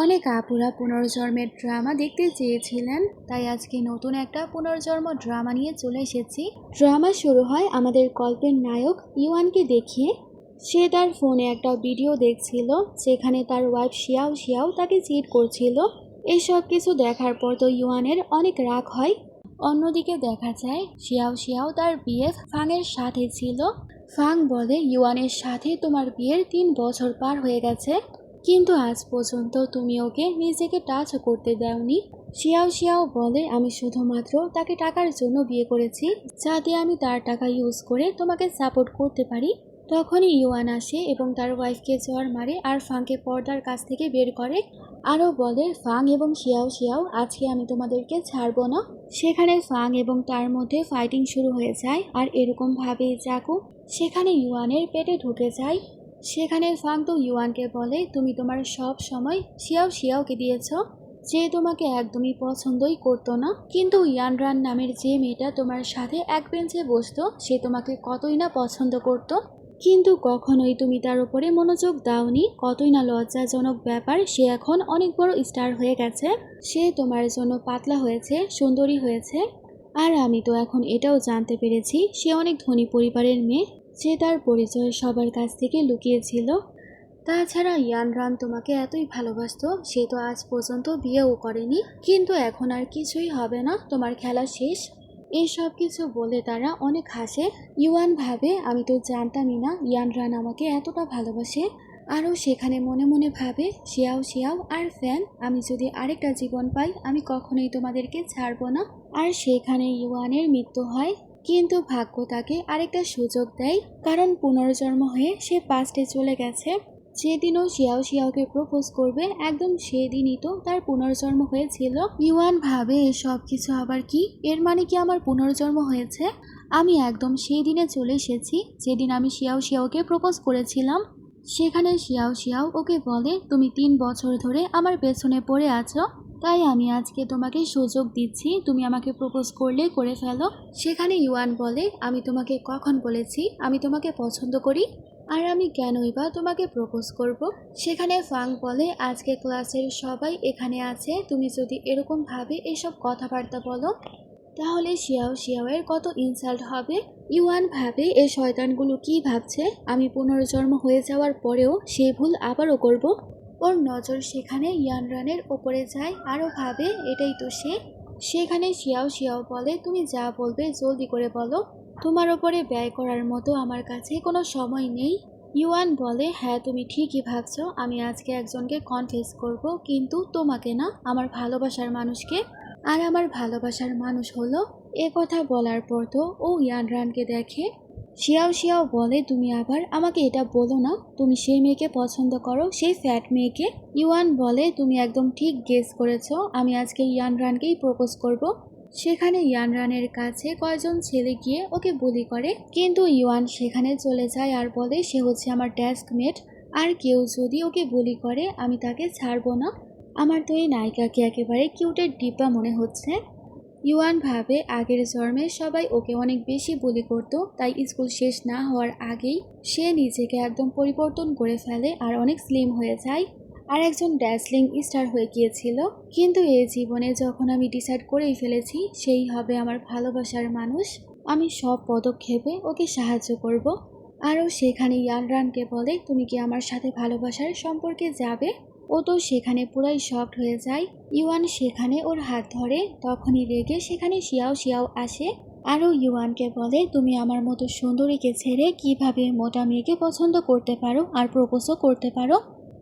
অনেক আপুরা পুনর্জন্মের ড্রামা দেখতে চেয়েছিলেন, তাই আজকে নতুন একটা পুনর্জন্ম ড্রামা নিয়ে চলে এসেছি। ড্রামা শুরু হয় আমাদের গল্পের নায়ক ইউয়ানকে দেখিয়ে। সে তার ফোনে একটা ভিডিও দেখছিল যেখানে তার ওয়াইফ শিয়াও শিয়াও তাকে চিট করছিল। এসব কিছু দেখার পর তো ইউয়ানের অনেক রাগ হয়। অন্যদিকে দেখা যায় শিয়াও শিয়াও তার বিএফ ফাংয়ের সাথে ছিল। ফাং বলে, ইউয়ানের সাথে তোমার বিয়ের 3 বছর পার হয়ে গেছে, কিন্তু আজ পর্যন্ত তুমি ওকে নিজেকে টাচ করতে দাওনি। শিয়াও শিয়াও বলে, আমি শুধুমাত্র তাকে টাকার জন্য বিয়ে করেছি, যাতে আমি তার টাকা ইউজ করে তোমাকে সাপোর্ট করতে পারি। তখনই ইউয়ান আসে এবং তার ওয়াইফকে চড় মারে আর ফাংকে পর্দার কাছ থেকে বের করে। আরও বলে, ফাং এবং শিয়াও শিয়াও, আজকে আমি তোমাদেরকে ছাড়বো না। সেখানে ফাং এবং তার মধ্যে ফাইটিং শুরু হয়ে যায় আর এরকম ভাবেই চাকু সেখানে ইউয়ানের পেটে ঢুকে যায়। সেখানে ফাং তো ইউয়ানকে বলে, তুমি তোমার সব সময় শিয়াও শিয়াওকে দিয়েছ, যে তোমাকে একদমই পছন্দই করতো না, কিন্তু ইয়ানরান নামের যে মেয়েটা তোমার সাথে এক বেঞ্চে বসতো সে তোমাকে কতই না পছন্দ করত, কিন্তু কখনোই তুমি তার উপরে মনোযোগ দাওনি। কতই না লজ্জাজনক ব্যাপার, সে এখন অনেক বড় স্টার হয়ে গেছে, সে তোমার জন্য পাতলা হয়েছে, সুন্দরী হয়েছে। আর আমি তো এখন এটাও জানতে পেরেছি সে অনেক ধনী পরিবারের মেয়ে, যে তার পরিচয় সবার কাছ থেকে লুকিয়েছিল। তাছাড়া ইয়ানরান তোমাকে এতই ভালোবাসতো, সে তো আজ পর্যন্ত বিয়েও করেনি, কিন্তু এখন আর কিছুই হবে না, তোমার খেলা শেষ। এসব কিছু বলে তারা অনেক হাসে। ইউয়ান ভাবে, আমি তো জানতামই না ইয়ানরান আমাকে এতটা ভালোবাসে। আরও সেখানে মনে মনে ভাবে, শিয়াও শিয়াও আর ফ্যান, আমি যদি আরেকটা জীবন পাই আমি কখনোই তোমাদেরকে ছাড়বো না। আর সেখানে ইউয়ানের মৃত্যু হয়, কিন্তু ভাগ্য তাকে আরেকটা সুযোগ দেয়, কারণ পুনর্জন্ম হয়ে সে পাস্টে চলে গেছে। যেদিনও শিয়াও শিয়াওকে প্রপোজ করবে একদম সেদিনই তো তার পুনর্জন্ম হয়েছিল। ইউয়ান ভাবে, এসব কিছু আবার কি, এর মানে কি আমার পুনর্জন্ম হয়েছে? আমি একদম সেই দিনে চলে এসেছি যেদিন আমি শিয়াও শিয়াওকে প্রপোজ করেছিলাম। সেখানে শিয়াও শিয়াও ওকে বলে, তুমি 3 বছর ধরে আমার পেছনে পড়ে আছো, তাই আমি আজকে তোমাকে সুযোগ দিচ্ছি, তুমি আমাকে প্রপোজ করলে করে ফেলো। সেখানে ইউয়ান বলে, আমি তোমাকে কখন বলেছি আমি তোমাকে পছন্দ করি, আর আমি কেনই বা তোমাকে প্রপোজ করব? সেখানে ফাং বলে, আজকে ক্লাসের সবাই এখানে আছে, তুমি যদি এরকম ভাবে এসব কথাবার্তা বলো তাহলে শিয়াও শিয়াওয়ের কত ইনসাল্ট হবে। ইউয়ান ভাবে, এই শয়তানগুলো কি ভাবছে, আমি পুনর্জন্ম হয়ে যাওয়ার পরেও সেই ভুল আবারও করব। ওর নজর সেখানে ইয়ানরানের ওপরে যায়, আরও ভাবে এটাই তো সে। সেখানে শিয়াও শিয়াও বলে, তুমি যা বলবে জলদি করে বলো, তোমার ওপরে ব্যয় করার মতো আমার কাছে কোনো সময় নেই। ইউয়ান বলে, হ্যাঁ তুমি ঠিকই ভাবছো, আমি আজকে একজনকে কনফেস করব, কিন্তু তোমাকে না, আমার ভালোবাসার মানুষকে। আর আমার ভালোবাসার মানুষ হলো। এ কথা বলার পর তো ও ইয়ানরানকে দেখে। শিয়াও শিয়াও বলে, তুমি আবার আমাকে এটা বলো না, তুমি সেই মেয়েকে পছন্দ করো, সেই ফ্যাট মেয়েকে। ইউয়ান বলে, তুমি একদম ঠিক গেস করেছো, আমি আজকে ইয়ানরানকেই প্রপোজ করব। সেখানে ইয়ানরানের কাছে কয়জন ছেলে গিয়ে ওকে বুলি করে, কিন্তু ইউয়ান সেখানে চলে যায় আর বলে, সে হচ্ছে আমার ডেস্কমেট, আর কেউ যদি ওকে বুলি করে আমি তাকে ছাড়বো না। আমার তো এই নায়িকাকে একেবারে কিউটের ডিব্বা মনে হচ্ছে। ইউয়ান ভাবে, আগের জন্মে সবাই ওকে অনেক বেশি বুলি করতো, তাই স্কুল শেষ না হওয়ার আগেই সে নিজেকে একদম পরিবর্তন করে ফেলে আর অনেক স্লিম হয়ে যায়, আর একজন ড্যাসলিং স্টার হয়ে গিয়েছিল। কিন্তু এই জীবনে যখন আমি ডিসাইড করেই ফেলেছি সেই হবে আমার ভালোবাসার মানুষ, আমি সব পদক্ষেপে ওকে সাহায্য করব। আরও সেখানে ইয়ানরানকে বলে, তুমি কি আমার সাথে ভালোবাসার সম্পর্কে যাবে? ও তো সেখানে পুরাই শকড হয়ে যায়। ইউয়ান সেখানে ওর হাত ধরে, তখনই রেগে সেখানে শিয়াও শিয়াও আসে। আরও ইউয়ানকে বলে, তুমি আমার মতো সুন্দরীকে ছেড়ে কিভাবে মোটা মেয়েকে পছন্দ করতে পারো আর প্রপোজও করতে পারো?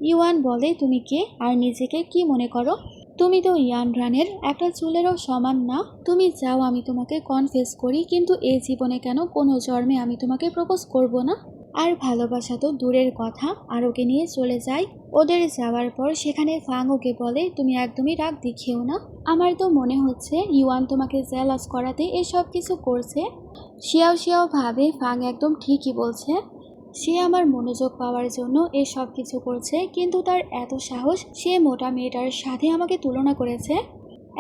ইউয়ান বলে, তুমি কে আর নিজেকে কি মনে করো? তুমি তো ইয়ানরানের একটা চুলেরও সমান না। তুমি চাও আমি তোমাকে কনফেস করি, কিন্তু এই জীবনে কেন কোনো জন্মে আমি তোমাকে প্রপোজ করব না। আর ভালোবাসা তো দূরের কথা, আর ওকে নিয়ে চলে যায়। ওদের যাওয়ার পর সেখানে ফাং ওকে বলে, তুমি একদমই রাগ দেখিও না, আমার তো মনে হচ্ছে ইউয়ান তোমাকে জেলাস করাতে এসব কিছু করছে। শিয়াও শিয়াও ভাবে, ফাং একদম ঠিকই বলছে, সে আমার মনোযোগ পাওয়ার জন্য এসব কিছু করছে, কিন্তু তার এত সাহস, সে মোটা মেয়েটার সাথে আমাকে তুলনা করেছে।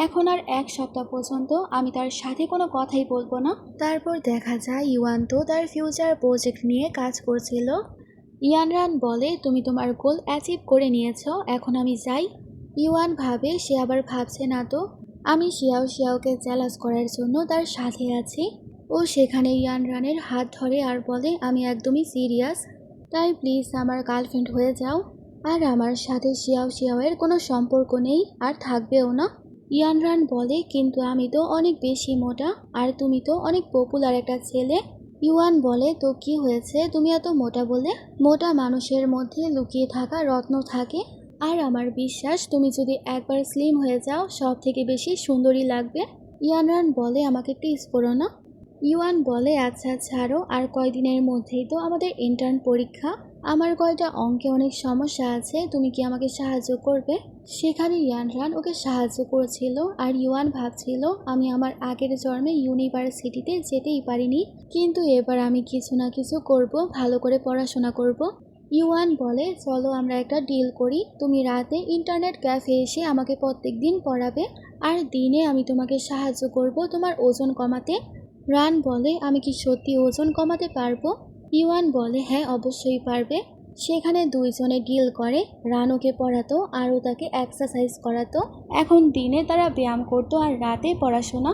এখন আর 1 সপ্তাহ পর্যন্ত আমি তার সাথে কোনো কথাই বলবো না। তারপর দেখা যায় ইউয়ান তো তার ফিউচার প্রজেক্ট নিয়ে কাজ করছিল। ইয়ানরান বলে, তুমি তোমার গোল অ্যাচিভ করে নিয়েছো, এখন আমি যাই। ইউয়ান ভাবে সে আবার ভাবছে না তো আমি শিয়াও শিয়াওকে জ্যালাস করার জন্য তার সাথে আছি। ও সেখানে ইয়ানরানের হাত ধরে আর বলে আমি একদমই সিরিয়াস, তাই প্লিজ আমার গার্লফ্রেন্ড হয়ে যাও। আর আমার সাথে শিয়াও শিয়াওয়ের কোনো সম্পর্ক নেই আর থাকবেও না। ইয়ানরান বলে কিন্তু আমি তো অনেক বেশি মোটা আর তুমি তো অনেক পপুলার একটা ছেলে। ইউয়ান বলে তো কি হয়েছে তুমি এত মোটা বলে? মোটা মানুষের মধ্যে লুকিয়ে থাকা রত্ন থাকে। আর আমার বিশ্বাস তুমি যদি একবার স্লিম হয়ে যাও সব থেকে বেশি সুন্দরী লাগবে। ইয়ানরান বলে আমাকে টিজ করো না। ইউয়ান বলে আচ্ছা ছাড়ো, আর কয়দিনের মধ্যেই তো আমাদের ইন্টার্ন পরীক্ষা। আমার কয়টা অঙ্কে অনেক সমস্যা আছে, তুমি কি আমাকে সাহায্য করবে? সেখানে ইয়ানরান ওকে সাহায্য করেছিল আর ইউয়ান ভাবছিল আমি আমার আগের জন্মে ইউনিভার্সিটিতে যেতেই পারিনি, কিন্তু এবার আমি কিছু না কিছু করব, ভালো করে পড়াশোনা করব। ইউয়ান বলে চলো আমরা একটা ডিল করি, তুমি রাতে ইন্টারনেট ক্যাফে এসে আমাকে প্রত্যেক দিন পড়াবে আর দিনে আমি তোমাকে সাহায্য করব তোমার ওজন কমাতে। রান বলে আমি কি সত্যি ওজন কমাতে পারবো? ইউয়ান বলে হ্যাঁ অবশ্যই পারবে। সেখানে দুইজনে ডিল করে, রান ওকে পড়াতো আর ও তাকে এক্সারসাইজ করাতো। এখন দিনে তারা ব্যায়াম করতো আর রাতে পড়াশোনা।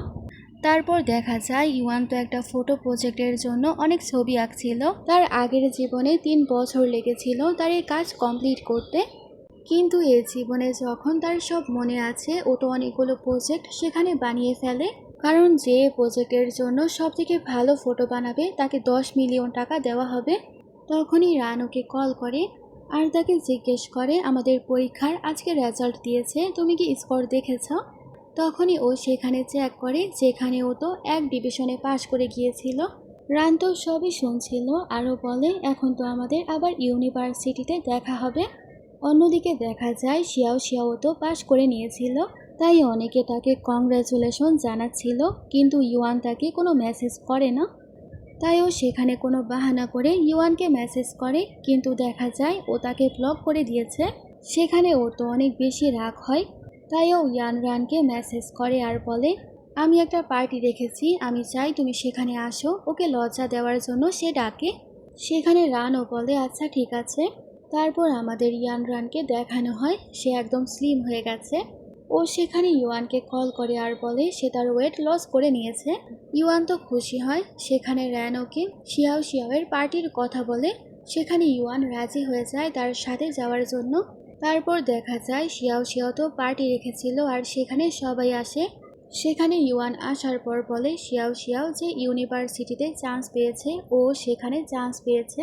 তারপর দেখা যায় ইউয়ান তো একটা ফটো প্রজেক্টের জন্য অনেক ছবি আঁকছিল। তার আগের জীবনে 3 বছর লেগেছিল তার এই কাজ কমপ্লিট করতে, কিন্তু এই জীবনে যখন তার সব মনে আছে ও তো অনেকগুলো প্রজেক্ট সেখানে বানিয়ে ফেলে, কারণ যে প্রজেক্টের জন্য সব থেকে ভালো ফটো বানাবে তাকে 10 মিলিয়ন টাকা দেওয়া হবে। তখনই রান ওকে কল করে আর তাকে জিজ্ঞেস করে আমাদের পরীক্ষার আজকে রেজাল্ট দিয়েছে, তুমি কি স্কোর দেখেছ? তখনই ও সেখানে চেক করে যেখানে ও তো এক ডিভিশনে পাশ করে গিয়েছিল। রান তো সবই শুনছিল আরও বলে এখন তো আমাদের আবার ইউনিভার্সিটিতে দেখা হবে। অন্যদিকে দেখা যায় শিয়াও শিয়াও তো পাশ করে নিয়েছিল, তাই অনেকে তাকে কংগ্রাচুলেশন জানাচ্ছিল, কিন্তু ইউয়ান তাকে কোনো মেসেজ করে না। তাই ও সেখানে কোনো বাহানা করে ইউয়ানকে মেসেজ করে, কিন্তু দেখা যায় ও তাকে ব্লক করে দিয়েছে। সেখানে ও তো অনেক বেশি রাগ হয়, তাই ও ইয়ানরানকে মেসেজ করে আর বলে আমি একটা পার্টি রেখেছি, আমি চাই তুমি সেখানে আসো। ওকে লজ্জা দেওয়ার জন্য সে ডাকে। সেখানে রানও বলে আচ্ছা ঠিক আছে। তারপর আমাদের ইয়ানরানকে দেখানো হয় সে একদম স্লিম হয়ে গেছে। ও সেখানে ইউয়ানকে কল করে আর বলে সে তার ওয়েট লস করে নিয়েছে। ইউয়ান তো খুশি হয়। সেখানে র্যান ওকে শিয়াও শিয়াওয়ের পার্টির কথা বলে, সেখানে ইউয়ান রাজি হয়ে যায় তার সাথে যাওয়ার জন্য। তারপর দেখা যায় শিয়াও শিয়াও তো পার্টি রেখেছিল আর সেখানে সবাই আসে। সেখানে ইউয়ান আসার পর বলে শিয়াও শিয়াও যে ইউনিভার্সিটিতে চান্স পেয়েছে, ও সেখানে চান্স পেয়েছে।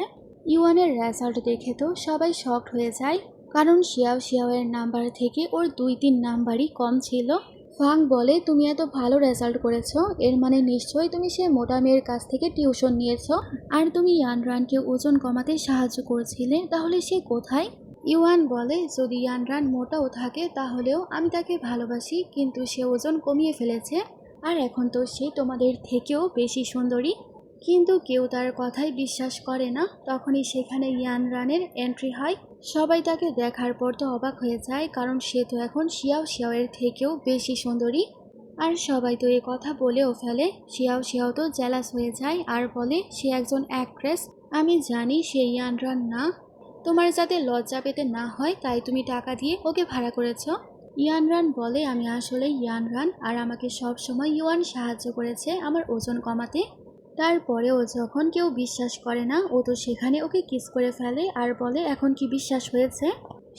ইউয়ানের রেজাল্ট দেখে তো সবাই শকড হয়ে যায়, কারণ শিয়াও শিয়াওয়ের নাম্বার থেকে ওর 2-3 নাম্বারই কম ছিল। ফাং বলে তুমি এত ভালো রেজাল্ট করেছো, এর মানে নিশ্চয়ই তুমি সে মোটা মেয়ের কাছ থেকে টিউশন নিয়েছো, আর তুমি ইয়ানরানকে ওজন কমাতে সাহায্য করেছিলে, তাহলে সে কোথায়? ইউয়ান বলে যদি ইয়ানরান মোটাও থাকে তাহলেও আমি তাকে ভালোবাসি, কিন্তু সে ওজন কমিয়ে ফেলেছে আর এখন তো সে তোমাদের থেকেও বেশি সুন্দরী। কিন্তু কেউ তার কথাই বিশ্বাস করে না। তখনই সেখানে ইয়ানরানের এন্ট্রি হয়। সবাই তাকে দেখার পর তো অবাক হয়ে যায়, কারণ সে তো এখন শিয়াও শিয়াওয়ের থেকেও বেশি সুন্দরী। আর সবাই তো এ কথা বলেও ফেলে। শিয়াও শিয়াও তো জেলাস হয়ে যায় আর বলে সে একজন অ্যাক্ট্রেস, আমি জানি সে ইয়ানরান না। তোমার যাতে লজ্জা পেতে না হয় তাই তুমি টাকা দিয়ে ওকে ভাড়া করেছ। ইয়ানরান বলে আমি আসলে ইয়ানরান আর আমাকে সব সময় ইউয়ান সাহায্য করেছে আমার ওজন কমাতে। তারপরেও যখন কেউ বিশ্বাস করে না, ও তো সেখানে ওকে কিস করে ফেলে আর বলে এখন কি বিশ্বাস হয়েছে?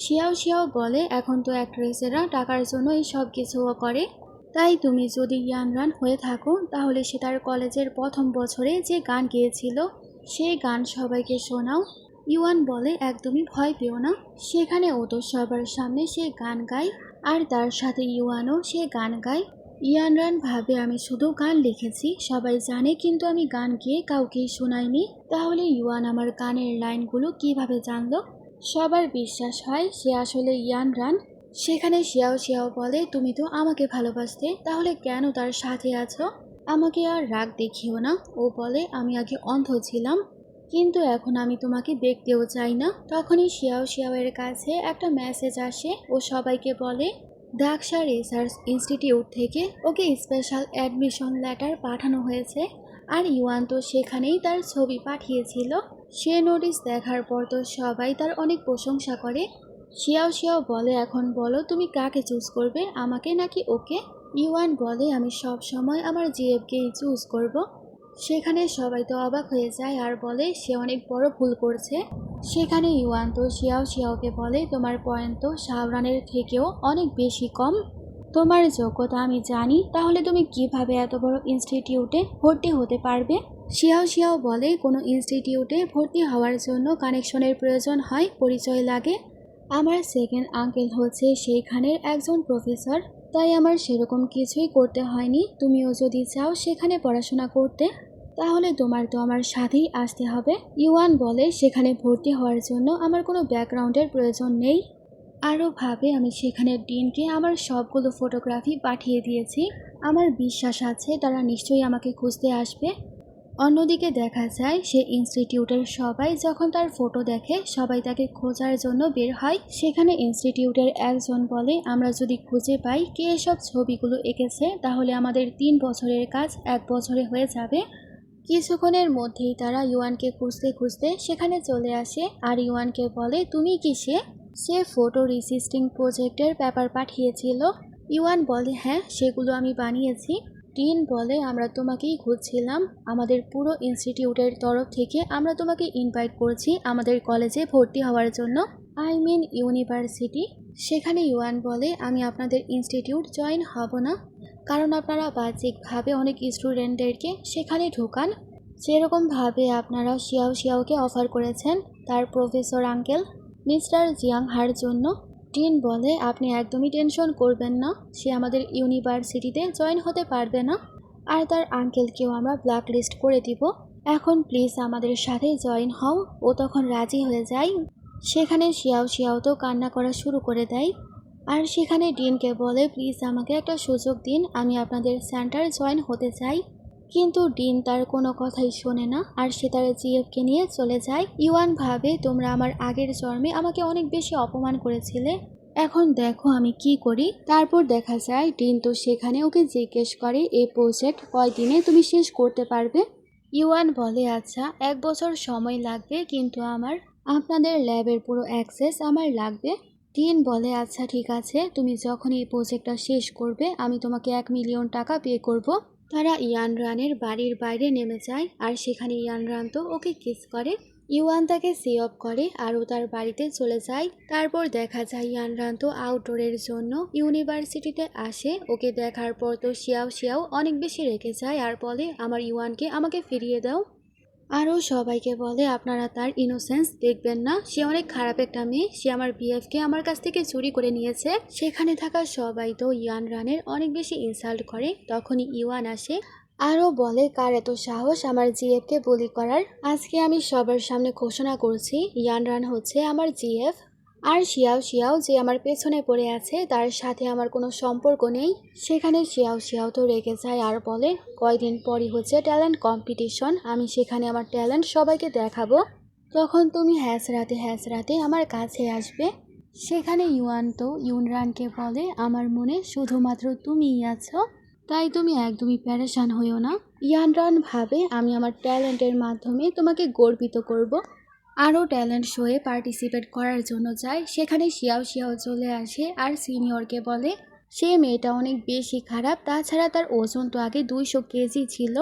শিয়াও শিয়াও বলে এখন তো অ্যাক্ট্রেসেরা টাকার জন্য এই সব কিছুও করে, তাই তুমি যদি ইয়ানরান হয়ে থাকো তাহলে সে তার কলেজের প্রথম বছরে যে গান গেয়েছিল সেই গান সবাইকে শোনাও। ইউয়ান বলে একদমই ভয় পেও না। সেখানে ও তো সবার সামনে সে গান গায় আর তার সাথে ইউয়ানও সে গান গায়। ইয়ানরান ভাবে আমি শুধু গান লিখেছি, সবাই জানে, কিন্তু আমি গান গেয়ে কাউকেই শোনাইনি, তাহলে ইউয়ান আমার গানের লাইনগুলো কিভাবে জানলো? সবার বিশ্বাস হয় সে আসলে ইয়ানরান। সেখানে শিয়াও শিয়াও বলে তুমি তো আমাকে ভালোবাসতে, তাহলে কেন তার সাথে আছো? আমাকে আর রাগ দেখিও না। ও বলে আমি আগে অন্ধ ছিলাম, কিন্তু এখন আমি তোমাকে দেখতেও চাই না। তখনই শিয়াও শিয়াওয়ের কাছে একটা মেসেজ আসে, ও সবাইকে বলে দাকসা রিসার্চ ইনস্টিটিউট থেকে ওকে স্পেশাল অ্যাডমিশন লেটার পাঠানো হয়েছে। আর ইউয়ান তো সেখানেই তার ছবি পাঠিয়েছিল। সে নোটিশ দেখার পর তো সবাই তার অনেক প্রশংসা করে। শিয়াও শিয়াও বলে, এখন বলো তুমি কাকে চুজ করবে, আমাকে নাকি ওকে? ইউয়ান বলে, আমি সব সময় আমার জিএফকেই চুজ করব। সেখানে সবাই তো অবাক হয়ে যায় আর বলে সে অনেক বড় ভুল করছে। সেখানে ইউয়ান তো শিয়াও শিয়াওকে বলে, তোমার পয়েন্ট তো শাওরানের থেকেও অনেক বেশি কম। তোমার যোগ্যতা আমি জানি, তাহলে তুমি কিভাবে এত বড় ইনস্টিটিউটে ভর্তি হতে পারবে? শিয়াও শিয়াও বলে, কোনো ইনস্টিটিউটে ভর্তি হওয়ার জন্য কানেকশনের প্রয়োজন হয়, পরিচয় লাগে। আমার সেকেন্ড আঙ্কেল হচ্ছে সেইখানের একজন প্রফেসর, তাই আমার সেরকম কিছুই করতে হয়নি। তুমিও যদি চাও সেখানে পড়াশোনা করতে, তাহলে তোমার তো আমার সাথেই আসতে হবে। ইউয়ান বলে, সেখানে ভর্তি হওয়ার জন্য আমার কোনো ব্যাকগ্রাউন্ডের প্রয়োজন নেই। আরও ভাবে, আমি সেখানে ডিনকে আমার সবগুলো ফটোগ্রাফি পাঠিয়ে দিয়েছি। আমার বিশ্বাস আছে তারা নিশ্চয়ই আমাকে খুঁজতে আসবে। অন্যদিকে দেখা যায় সে ইনস্টিটিউটের সবাই যখন তার ফটো দেখে সবাই তাকে খোঁজার জন্য বের হয়। সেখানে ইনস্টিটিউটের একজন বলে, আমরা যদি খুঁজে পাই কে এসব ছবিগুলো এঁকেছে, তাহলে আমাদের 3 বছরের কাজ 1 বছরে হয়ে যাবে। কিছুক্ষণের মধ্যেই তারা ইউয়ানকে খুঁজতে খুঁজতে সেখানে চলে আসে আর ইউয়ানকে বলে, তুমি কি সে ফটো রিসিস্টিং প্রজেক্টের পেপার পাঠিয়েছিল? ইউয়ান বলে, হ্যাঁ, সেগুলো আমি বানিয়েছি। টিন বলে, আমরা তোমাকেই খুঁজছিলাম। আমাদের পুরো ইনস্টিটিউটের তরফ থেকে আমরা তোমাকে ইনভাইট করছি আমাদের কলেজে ভর্তি হওয়ার জন্য, আই মিন ইউনিভার্সিটি। সেখানে ইউয়ান বলে, আমি আপনাদের ইনস্টিটিউট জয়েন হব না, কারণ আপনারা বাহ্যিকভাবে অনেক স্টুডেন্টদেরকে সেখানে ঢোকান, যেরকমভাবে আপনারা শিয়াও শিয়াওকে অফার করেছেন তার প্রফেসর আঙ্কেল মিস্টার জিয়াং হার জন্য। টিন বলে, আপনি একদমই টেনশন করবেন না, সে আমাদের ইউনিভার্সিটিতে জয়েন হতে পারবে না, আর তার আঙ্কেলকেও আমরা ব্ল্যাক লিস্ট করে দিব। এখন প্লিজ আমাদের সাথে জয়েন হও। ও তখন রাজি হয়ে যায়। সেখানে শিয়াও শিয়াও তো কান্না করা শুরু করে দেয়। আর সেখানে ডিনকে বলে, প্লিজ আমাকে একটা সুযোগ দিন, আমি আপনাদের সেন্টার জয়েন হতে চাই। কিন্তু ডিন তার কোনো কথাই শোনে না আর সে তার জিএফকে নিয়ে চলে যায়। ইউয়ান ভাবে, তোমরা আমার আগের জন্মে আমাকে অনেক বেশি অপমান করেছিলে, এখন দেখো আমি কি করি। তারপর দেখা যায় ডিন তো সেখানে ওকে জিজ্ঞেস করে, এই প্রজেক্ট কয়দিনে তুমি শেষ করতে পারবে? ইউয়ান বলে, আচ্ছা 1 বছর সময় লাগবে, কিন্তু আপনাদের ল্যাবের পুরো অ্যাক্সেস আমার লাগবে। টিন বলে, আচ্ছা ঠিক আছে, তুমি যখন এই প্রজেক্টটা শেষ করবে আমি তোমাকে 1 মিলিয়ন টাকা পে করব। তারা ইয়ান রানের বাড়ির বাইরে নেমে যায় আর সেখানে ইয়ান রান তো ওকে কিস করে। ইউয়ান তাকে সি অফ করে আর ও তার বাড়িতে চলে যায়। তারপর দেখা যায় ইয়ান রান তো আউটডোরের জন্য ইউনিভার্সিটিতে আসে। ওকে দেখার পর তো শিয়াও শিয়াও অনেক বেশি রেগে যায় আর বলে, আমার ইউয়ানকে আমাকে ফিরিয়ে দাও। আরও সবাইকে বলে, আপনারা তার ইনোসেন্স দেখবেন না, সে অনেক খারাপ একটা মেয়ে, সে আমার বিএফকে আমার কাছ থেকে চুরি করে নিয়েছে। সেখানে থাকা সবাই তো ইয়ান রানের অনেক বেশি ইনসাল্ট করে। তখনই ইউয়ান আসে আরও বলে, কার এত সাহস আমার জিএফকে বুলি করার? আজকে আমি সবার সামনে ঘোষণা করছি ইয়ান রান হচ্ছে আমার জিএফ, আর শিয়াও শিয়াও যে আমার পেছনে পড়ে আছে তার সাথে আমার কোনো সম্পর্ক নেই। সেখানে শিয়াও শিয়াও তো রেগে যায় আর বলে, কয়দিন পরই হচ্ছে ট্যালেন্ট কম্পিটিশন, আমি সেখানে আমার ট্যালেন্ট সবাইকে দেখাবো, তখন তুমি হ্যাঁচড়াতে আমার কাছে আসবে। সেখানে ইউয়ান তো ইউনরানকে বলে, আমার মনে শুধুমাত্র তুমিই আছো, তাই তুমি একদমই প্যারেশান হইও না। ইয়ানরান ভাবে, আমি আমার ট্যালেন্টের মাধ্যমে তোমাকে গর্বিত করব। আরও ট্যালেন্ট শোয়ে পার্টিসিপেট করার জন্য যায়। সেখানে শিয়াও শিয়াও চলে আসে আর সিনিয়রকে বলে, সে মেয়েটা অনেক বেশি খারাপ, তাছাড়া তার ওজন তো আগে 200 কেজি ছিল,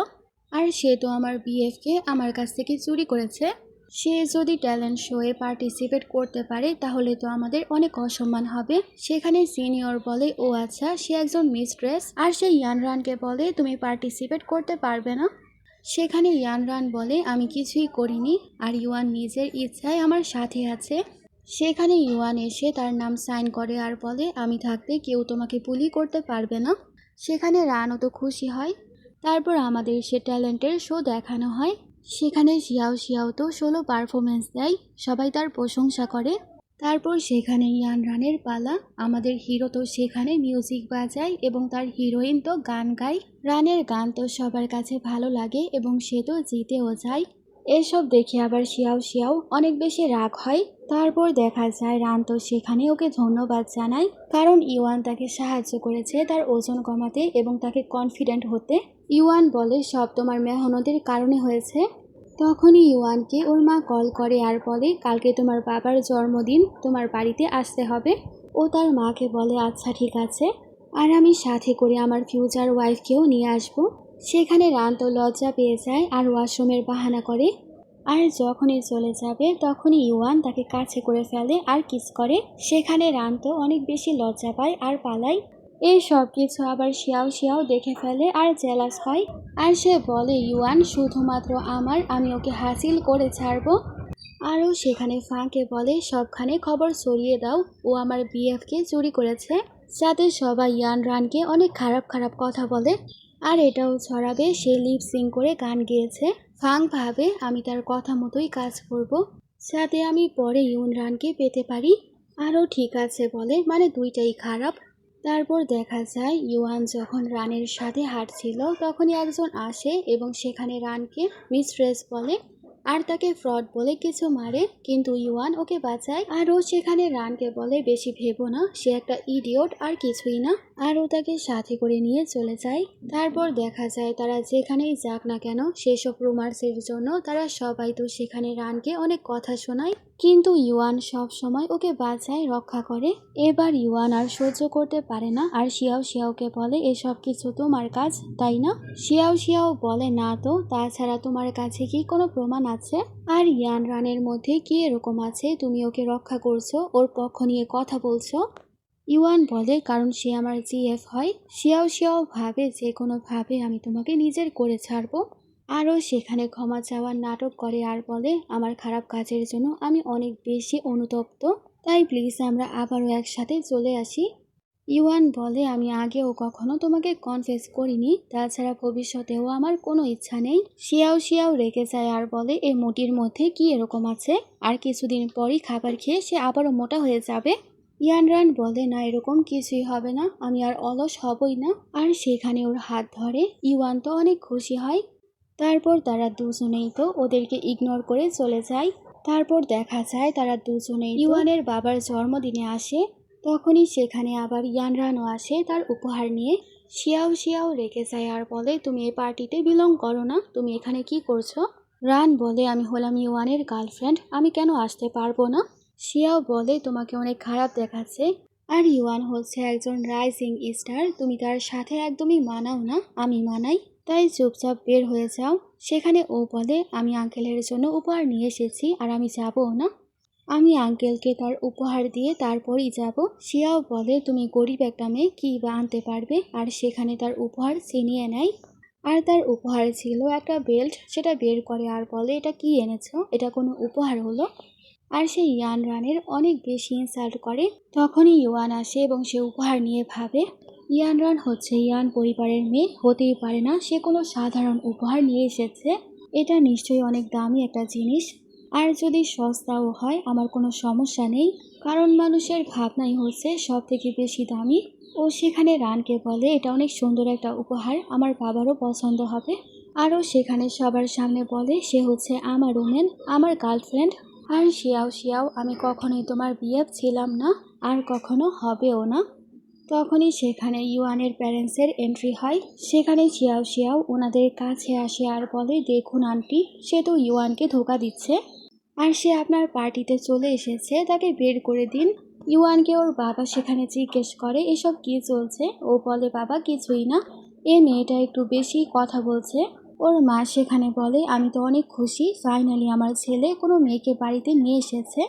আর সে তো আমার বিএফকে আমার কাছ থেকে চুরি করেছে। সে যদি ট্যালেন্ট শোয়ে পার্টিসিপেট করতে পারে তাহলে তো আমাদের অনেক অসম্মান হবে। সেখানে সিনিয়র বলে, ও আচ্ছা, সে একজন মিস্ট্রেস। আর সে ইয়ানরানকে বলে, তুমি পার্টিসিপেট করতে পারবে না। সেখানে ইয়ানরান বলে, আমি কিছুই করিনি, আর ইউয়ান নিজের ইচ্ছায় আমার সাথে আছে। সেখানে ইউয়ান এসে তার নাম সাইন করে আর বলে, আমি থাকতে কেউ তোমাকে বুলি করতে পারবে না। সেখানে রানও তো খুশি হয়। তারপর আমাদের সে ট্যালেন্টের শো দেখানো হয়। সেখানে শিয়াও শিয়াও তো সোলো পারফরমেন্স দেয়, সবাই তার প্রশংসা করে। তারপর সেখানে ইয়ান রানের পালা। আমাদের হিরো তো সেখানে মিউজিক বাজায় এবং তার হিরোইন তো গান গায়। রানের গান তো সবার কাছে ভালো লাগে এবং সে তো জিতেও যায়। এসব দেখে আবার শিয়াও শিয়াও অনেক বেশি রাগ হয়। তারপর দেখা যায় রান তো সেখানে ওকে ধন্যবাদ জানায়, কারণ ইউয়ান তাকে সাহায্য করেছে তার ওজন কমাতে এবং তাকে কনফিডেন্ট হতে। ইউয়ান বলে, সব তোমার মেহনতের কারণে হয়েছে। তখনই ইউয়ানকে ওর মা কল করে আর বলে কালকে তোমার বাবার জন্মদিন, তোমার বাড়িতে আসতে হবে। ও তার মাকে বলে আচ্ছা ঠিক আছে, আর আমি সাথে করে আমার ফিউচার ওয়াইফকেও নিয়ে আসবো। সেখানে রান তো লজ্জা পেয়ে যায় আর ওয়াশরুমের বাহানা করে, আর যখনই চলে যাবে তখনই ইউয়ান তাকে কাছে করে ফেলে আর কিস করে। সেখানে রান তো অনেক বেশি লজ্জা পায় আর পালায়। এই সব কিছু আবার শিয়াও শিয়াও দেখে ফেলে আর জেলাস হয়, আর সে বলে ইউয়ান শুধুমাত্র আমার, আমি ওকে হাসিল করে ছাড়বো। আরও সেখানে ফাঁকে বলে সবখানে খবর ছড়িয়ে দাও, ও আমার বিএফকে চুরি করেছে, যাতে সবাই ইয়ান রানকে অনেক খারাপ খারাপ কথা বলে। আর এটাও ছড়াবে সে লিপ সিং করে গান গেয়েছে। ফাং ভাবে আমি তার কথা মতোই কাজ করব, যাতে আমি পরে ইউন রানকে পেতে পারি। আরও ঠিক আছে বলে, মানে দুইটাই খারাপ। তারপর দেখা যায় ইউয়ান যখন রানের সাথে হাঁটছিল তখনই একজন আসে এবং সেখানে রানকে মিস্ট্রেস বলে আর তাকে ফ্রড বলে কিছু মারে, কিন্তু ইউয়ান ওকে বাঁচায়। আর ও সেখানে রানকে বলে বেশি ভেবো না, সে একটা ইডিয়ট আর কিছুই না, আর ও তাকে সাথে করে নিয়ে চলে যায়। তারপর দেখা যায় তারা যেখানেই যাক না কেন সেসব রুমার্সের জন্য তারা সবাই তো সেখানে রানকে অনেক কথা শোনায়, কিন্তু ইউয়ান সব সময় ওকে বাঁচায়, রক্ষা করে। এবার ইউয়ান আর সহ্য করতে পারে না আর শিয়াও শিয়াওকে বলে এসব কিছু তোমার কাজ তাই না? শিয়াও শিয়াও বলে না তো, তাছাড়া তোমার কাছে কি কোনো প্রমাণ আছে? আর ইয়ান রানের মধ্যে কি এরকম আছে তুমি ওকে রক্ষা করছো, ওর পক্ষ নিয়ে কথা বলছো? ইউয়ান বলে কারণ সে আমার জিএফ হয়। শিয়াও শিয়াও ভাবে যে কোনোভাবে আমি তোমাকে নিজের করে ছাড়বো। আরও সেখানে ক্ষমা চাওয়ার নাটক করে আর বলে আমার খারাপ কাজের জন্য আমি অনেক বেশি অনুতপ্ত, তাই প্লিজ আমরা আবারও একসাথে চলে আসি। ইউয়ান বলে আমি আগেও কখনো তোমাকে কনফেস করিনি, তাছাড়া ভবিষ্যতেও আমার কোনো ইচ্ছা নেই। শিয়াও শিয়াও রেগে যায় আর বলে এই মোটির মধ্যে কি এরকম আছে, আর কিছুদিন পরই খাবার খেয়ে সে আবারও মোটা হয়ে যাবে। ইয়ান রান বলে না এরকম কিছুই হবে না, আমি আর অলস হবই না। আর সেখানে ওর হাত ধরে ইউয়ান তো অনেক খুশি হয়। তারপর তারা দুজনেই তো ওদেরকে ইগনোর করে চলে যায়। তারপর দেখা যায় তারা দুজনেই ইউয়ানের বাবার জন্মদিনে আসে। তখনই সেখানে আবার ইয়ানরানও আসে তার উপহার নিয়ে। শিয়াও শিয়াও রেগে যায় আর বলে তুমি এই পার্টিতে বিলং করো না, তুমি এখানে কি করছো? রান বলে আমি হলাম ইউয়ানের গার্লফ্রেন্ড, আমি কেন আসতে পারবো না? শিয়াও বলে তোমাকে অনেক খারাপ দেখাচ্ছে, আর ইউয়ান হচ্ছে একজন রাইজিং স্টার, তুমি তার সাথে একদমই মানাও না, আমি মানাই, তাই চুপচাপ বের হয়ে যাও। সেখানে ও বলে আমি আঙ্কেলের জন্য উপহার নিয়ে এসেছি আর আমি যাবও না, আমি আঙ্কেলকে তার উপহার দিয়ে তারপরই যাব। শিয়াও বলে তুমি গরিব একটা মেয়ে, কী বা আনতে পারবে? আর সেখানে তার উপহার ছিনিয়ে নেয়, আর তার উপহার ছিল একটা বেল্ট, সেটা বের করে আর বলে এটা কি এনেছো, এটা কোনো উপহার হলো? আর সে ইয়ান রানের অনেক বেশি ইনসাল্ট করে। তখনই ইউয়ান আসে এবং সে উপহার নিয়ে ভাবে ইয়ান রান হচ্ছে ইয়ান পরিবারের মেয়ে, হতেই পারে না সে কোনো সাধারণ উপহার নিয়ে এসেছে, এটা নিশ্চয়ই অনেক দামি একটা জিনিস, আর যদি সস্তাও হয় আমার কোনো সমস্যা নেই, কারণ মানুষের ভাবনাই হচ্ছে সব থেকে বেশি দামি। ও সেখানে রানকে বলে এটা অনেক সুন্দর একটা উপহার, আমার বাবারও পছন্দ হবে। আরও সেখানে সবার সামনে বলে সে হচ্ছে আমার ওমেন, আমার গার্লফ্রেন্ড। আর শিয়াও শিয়াও আমি কখনোই তোমার বিএফ ছিলাম না আর কখনো হবেও না। তখনই সেখানে ইউয়ানের প্যারেন্টসের এন্ট্রি হয়। সেখানে শিয়াও শিয়াও ওনাদের কাছে আসে আর বলে দেখুন আন্টি, সে তো ইউয়ানকে ধোকা দিচ্ছে, আর সে আপনার পার্টিতে চলে এসেছে, তাকে বের করে দিন। ইউয়ানকে ওর বাবা সেখানে জিজ্ঞেস করে এসব কি চলছে, ও বলে বাবা কিছুই না, এ মেয়েটা একটু বেশি কথা বলছে। ওর মা সেখানে বলে আমি তো অনেক খুশি, ফাইনালি আমার ছেলে কোনো মেয়েকে বাড়িতে নিয়ে এসেছে।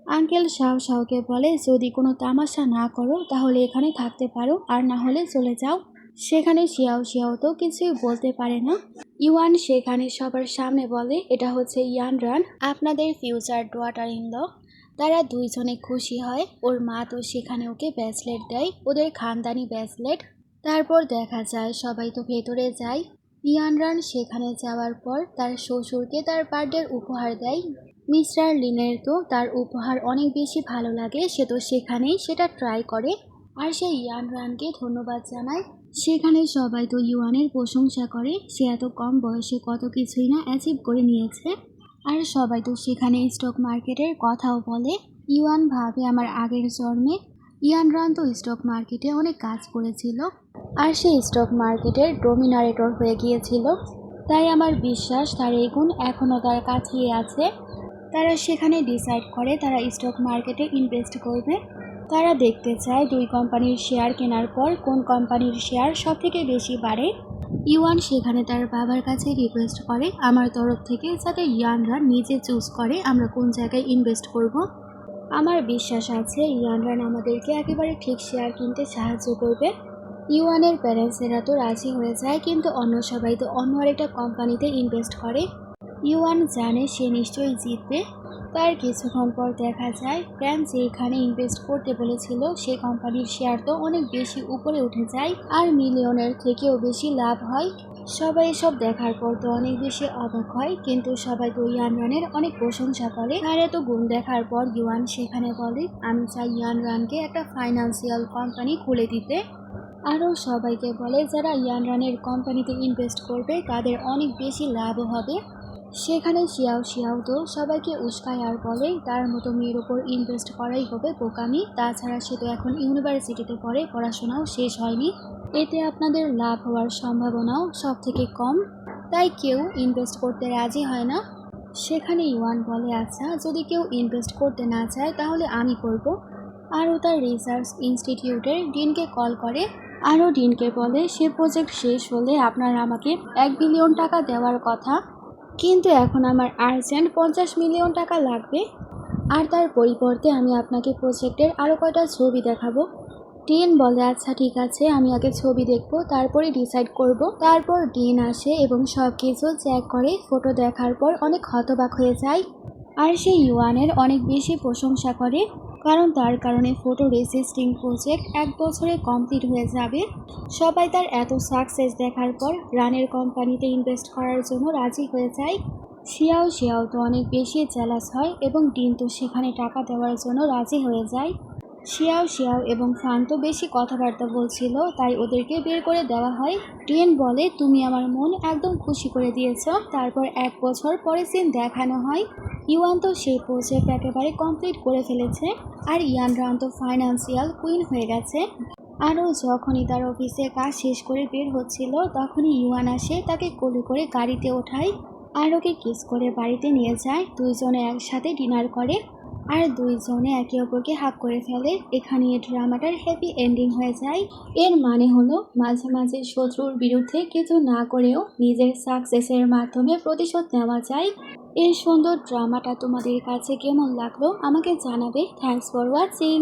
আঙ্কেল শাও শাওকে বলে যদি কোনো তামাশা না করো তাহলে এখানে থাকতে পারো, আর না হলে চলে যাও। সেখানে শিয়াও শিয়াও তো কিছুই বলতে পারে না। ইউয়ান সেখানে সবার সামনে বলে এটা হচ্ছে ইয়ান রান, আপনাদের ফিউচার ডটার ইন ল। তারা দুইজনে খুশি হয়, ওর মা তো সেখানে ওকে ব্রেসলেট দেয়, ওদের খানদানি ব্রেসলেট। তারপর দেখা যায় সবাই তো ভেতরে যায়। ইয়ান রান সেখানে যাওয়ার পর তার শ্বশুরকে তার বার্থডের উপহার দেয়। মিস্টার লিনের তো তার উপহার অনেক বেশি ভালো লাগে, সে তো সেখানেই সেটা ট্রাই করে আর সে ইয়ান রানকে ধন্যবাদ জানায়। সেখানে সবাই তো ইউয়ানের প্রশংসা করে, সে এত কম বয়সে কত কিছুই না অ্যাচিভ করে নিয়েছে। আর সবাই তো সেখানে স্টক মার্কেটের কথাও বলে। ইউয়ান ভাবে আমার আগের জন্মে ইয়ান রান তো স্টক মার্কেটে অনেক কাজ করেছিল, আর সে স্টক মার্কেটের ডোমিনারেটর হয়ে গিয়েছিল। তাই আমার বিশ্বাস তার এই গুণ এখনও তার কাছেই আছে। তারা সেখানে ডিসাইড করে তারা স্টক মার্কেটে ইনভেস্ট করবে। তারা দেখতে চায় দুই কোম্পানির শেয়ার কেনার পর কোন কোম্পানির শেয়ার সবথেকে বেশি বাড়ে। ইউয়ান সেখানে তার বাবার কাছে রিকোয়েস্ট করে আমার তরফ থেকে যাতে ইয়ানরা নিজে চুজ করে আমরা কোন জায়গায় ইনভেস্ট করব। আমার বিশ্বাস আছে ইয়ানরা আমাদেরকে একেবারে ঠিক শেয়ার কিনতে সাহায্য করবে। ইউয়ানের প্যারেন্টসেরা তো রাজি হয়ে যায়, কিন্তু অন্য সবাই তো অন্য আরেকটা কোম্পানিতে ইনভেস্ট করে। ইউয়ান জানে সে নিশ্চয়ই জিতবে। তার কিছুক্ষণ পর দেখা যায় প্যান যেখানে ইনভেস্ট করতে বলেছিল সেই কোম্পানির শেয়ার তো অনেক বেশি উপরে উঠে যায় আর মিলিয়নের থেকেও বেশি লাভ হয়। সবাই এসব দেখার পর তো অনেক বেশি অবাক হয়, কিন্তু সবাই তো ইয়ানরানের অনেক প্রশংসা করে। আর এত গুণ দেখার পর ইউয়ান সেখানে বলে আমি চাই ইয়ানরানকে একটা ফাইন্যান্সিয়াল কোম্পানি খুলে দিতে। আরও সবাইকে বলে যারা ইয়ানরানের কোম্পানিতে ইনভেস্ট করবে তাদের অনেক বেশি লাভও হবে। সেখানে শিয়াও তো সবাইকে উস্কায় আর বলে তার মতো মেয়ের ওপর ইনভেস্ট করাই হবে বোকামি, তাছাড়া সে তো এখন ইউনিভার্সিটিতে পড়ে, পড়াশোনাও শেষ হয়নি, এতে আপনাদের লাভ হওয়ার সম্ভাবনাও সব থেকে কম, তাই কেউ ইনভেস্ট করতে রাজি হয় না। সেখানে ইউয়ান বলে আচ্ছা যদি কেউ ইনভেস্ট করতে না চায় তাহলে আমি করব। আরও তার রিসার্চ ইনস্টিটিউটের ডিনকে কল করে। আরও ডিনকে বলে সে প্রজেক্ট শেষ হলে আপনার আমাকে 1 বিলিয়ন টাকা দেওয়ার কথা, কিন্তু এখন আমার আর্জেন্ট 50 মিলিয়ন টাকা লাগবে, আর তার পরিবর্তে আমি আপনাকে প্রজেক্টের আরও কয়টা ছবি দেখাবো। ডিন বলে আচ্ছা ঠিক আছে আমি আগে ছবি দেখবো তারপরে ডিসাইড করব। তারপর ডিন আসে এবং সব কিছু চেক করে। ফটো দেখার পর অনেক হতবাক হয়ে যায় আর সে ইউয়ানের অনেক বেশি প্রশংসা করে, কারণ তার কারণে ফটো রেসিস্টিং প্রজেক্ট 1 বছরে কমপ্লিট হয়ে যাবে। সবাই তার এত সাকসেস দেখার পর রানের কোম্পানিতে ইনভেস্ট করার জন্য রাজি হয়ে যায়। শিয়াও তো অনেক বেশি জেলাস হয় এবং ডিন তো সেখানে টাকা দেওয়ার জন্য রাজি হয়ে যায়। শিয়াও এবং ফান তো বেশি কথাবার্তা বলছিল, তাই ওদেরকে বের করে দেওয়া হয়। ডিন বলে তুমি আমার মন একদম খুশি করে দিয়েছ। তারপর 1 বছর পরে সিন দেখানো হয় ইউয়ান তো সেই প্রজেক্ট একেবারে কমপ্লিট করে ফেলেছে আর ইয়ানরান তো ফাইন্যান্সিয়াল কুইন হয়ে গেছে। আরও যখনই তার অফিসে কাজ শেষ করে বের হচ্ছিল তখনই ইউয়ান আসে, তাকে কোলে করে গাড়িতে ওঠায় আর ওকে কিস করে বাড়িতে নিয়ে যায়। দুইজনে একসাথে ডিনার করে আর দুইজনে একে অপরকে হাগ করে ফেলে। এখানে এই ড্রামাটার হ্যাপি এন্ডিং হয়ে যায়। এর মানে হলো মাঝে মাঝে শত্রুর বিরুদ্ধে কিছু না করেও নিজের সাকসেসের মাধ্যমে প্রতিশোধ নেওয়া যায়। এই সুন্দর ড্রামাটা তোমাদের কাছে কেমন লাগলো আমাকে জানাবে। Thanks for watching.